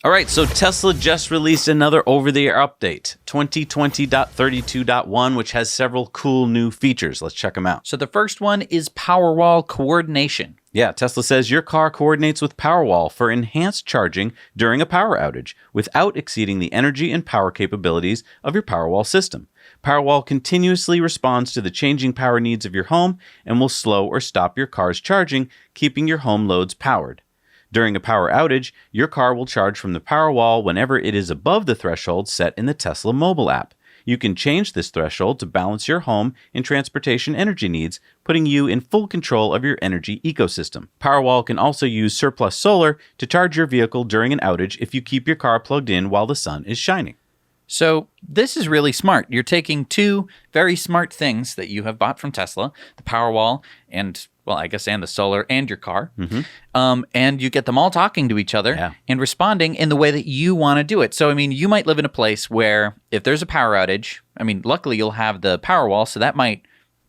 All right, so Tesla just released another over-the-air update, 2020.32.1, which has several cool new features. Let's check them out. So the first one is Powerwall coordination. Yeah, Tesla says your car coordinates with Powerwall for enhanced charging during a power outage without exceeding the energy and power capabilities of your Powerwall system. Powerwall continuously responds to the changing power needs of your home and will slow or stop your car's charging, keeping your home loads powered. During a power outage, your car will charge from the Powerwall whenever it is above the threshold set in the Tesla mobile app. You can change this threshold to balance your home and transportation energy needs, putting you in full control of your energy ecosystem. Powerwall can also use surplus solar to charge your vehicle during an outage if you keep your car plugged in while the sun is shining. So this is really smart. You're taking two very smart things that you have bought from Tesla, the Powerwall and, well, I guess, and the solar and your car, and you get them all talking to each other and responding in the way that you want to do it. So, I mean, you might live in a place where if there's a power outage, I mean, luckily you'll have the Powerwall, so that might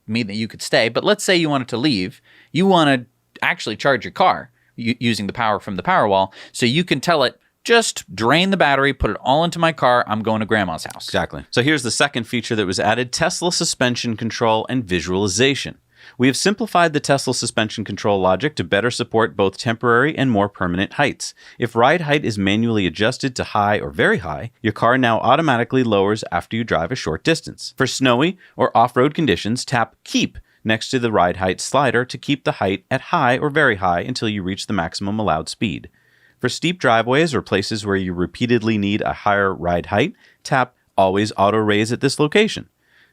mean that you could stay. But let's say you wanted to leave. You want to actually charge your car using the power from the Powerwall, so you can tell it, just drain the battery, put it all into my car, I'm going to grandma's house. Exactly. So here's the second feature that was added, Tesla suspension control and visualization. We have simplified the Tesla suspension control logic to better support both temporary and more permanent heights. If ride height is manually adjusted to high or very high, your car now automatically lowers after you drive a short distance. For snowy or off-road conditions, tap Keep next to the ride height slider to keep the height at high or very high until you reach the maximum allowed speed. For steep driveways or places where you repeatedly need a higher ride height, tap Always Auto Raise at this location.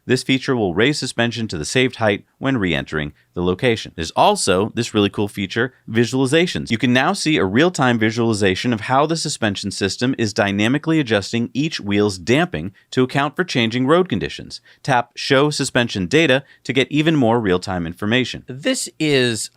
This feature will raise suspension to the saved height when re-entering the location. There's also this really cool feature, visualizations. You can now see a real-time visualization of how the suspension system is dynamically adjusting each wheel's damping to account for changing road conditions. Tap Show Suspension Data to get even more real-time information. This is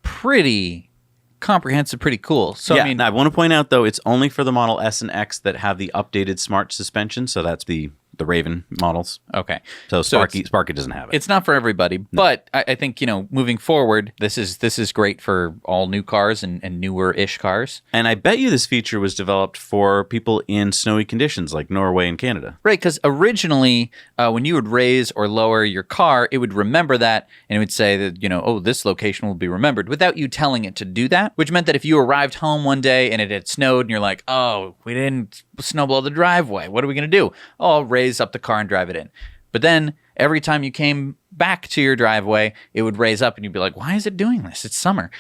pretty comprehensive, pretty cool. So yeah, I mean, I want to point out though, it's only for the Model S and X that have the updated smart suspension. So that's the Raven models. Okay. So Sparky doesn't have it. It's not for everybody, but I think, moving forward, this is great for all new cars and newer-ish cars. And I bet you this feature was developed for people in snowy conditions like Norway and Canada. Right, because originally, when you would raise or lower your car, it would remember that, and it would say that, oh, this location will be remembered, without you telling it to do that, which meant that if you arrived home one day and it had snowed and you're like, oh, we didn't snowblow the driveway, what are we going to do? Oh, I'll raise up the car and drive it in. But then every time you came back to your driveway, it would raise up and you'd be like, why is it doing this? It's summer.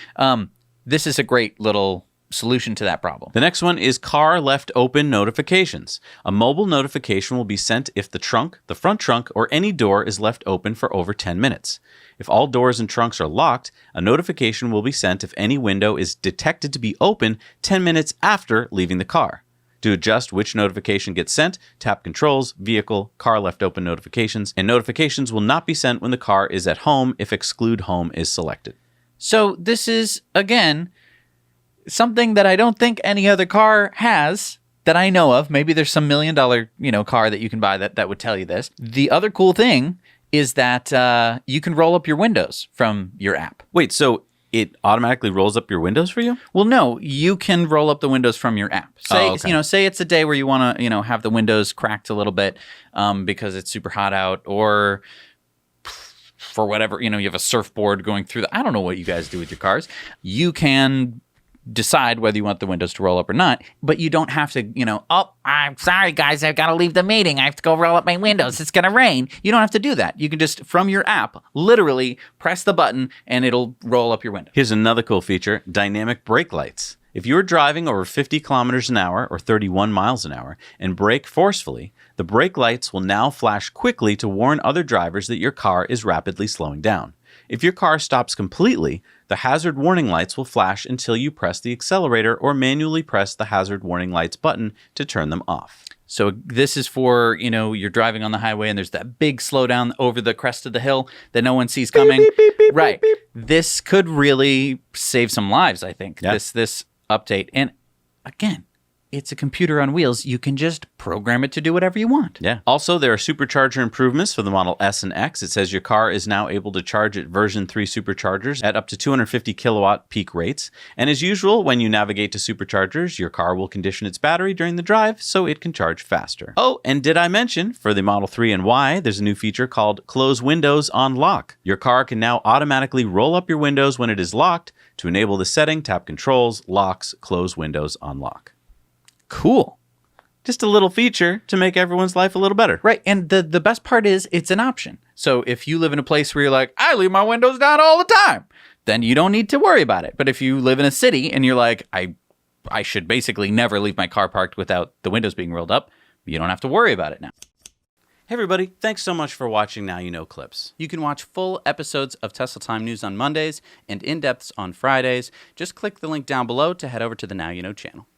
This is a great little solution to that problem. The next one is car left open notifications. A mobile notification will be sent if the trunk, the front trunk, or any door is left open for over 10 minutes. If all doors and trunks are locked, a notification will be sent if any window is detected to be open 10 minutes after leaving the car. To adjust which notification gets sent, tap Controls, Vehicle, Car Left Open Notifications, and notifications will not be sent when the car is at home if Exclude Home is selected. So this is, again, something that I don't think any other car has that I know of. Maybe there's some $1 million, car that you can buy that would tell you this. The other cool thing is that you can roll up your windows from your app. Wait, so it automatically rolls up your windows for you? Well, no, you can roll up the windows from your app. Say, say it's a day where you want to, have the windows cracked a little bit because it's super hot out, or for whatever, you have a surfboard going through I don't know what you guys do with your cars. You can decide whether you want the windows to roll up or not, but you don't have to, oh, I'm sorry, guys, I've got to leave the meeting. I have to go roll up my windows. It's going to rain. You don't have to do that. You can just, from your app, literally press the button and it'll roll up your window. Here's another cool feature, dynamic brake lights. If you're driving over 50 kilometers an hour or 31 miles an hour and brake forcefully, the brake lights will now flash quickly to warn other drivers that your car is rapidly slowing down. If your car stops completely, the hazard warning lights will flash until you press the accelerator or manually press the hazard warning lights button to turn them off. So this is for, you're driving on the highway and there's that big slowdown over the crest of the hill that no one sees coming. Beep, beep, beep, right. Beep, beep. This could really save some lives, I think, Yeah. this update. And again, it's a computer on wheels. You can just program it to do whatever you want. Yeah. Also, there are supercharger improvements for the Model S and X. It says your car is now able to charge at version 3 superchargers at up to 250 kilowatt peak rates. And as usual, when you navigate to superchargers, your car will condition its battery during the drive so it can charge faster. Oh, and did I mention, for the Model 3 and Y, there's a new feature called Close Windows on Lock. Your car can now automatically roll up your windows when it is locked. To enable the setting, tap Controls, Locks, Close Windows on Lock. Cool. Just a little feature to make everyone's life a little better. Right. And the best part is it's an option. So if you live in a place where you're like, I leave my windows down all the time, then you don't need to worry about it. But if you live in a city and you're like, I should basically never leave my car parked without the windows being rolled up, you don't have to worry about it now. Hey everybody, thanks so much for watching Now You Know Clips. You can watch full episodes of Tesla Time News on Mondays and in-depths on Fridays. Just click the link down below to head over to the Now You Know channel.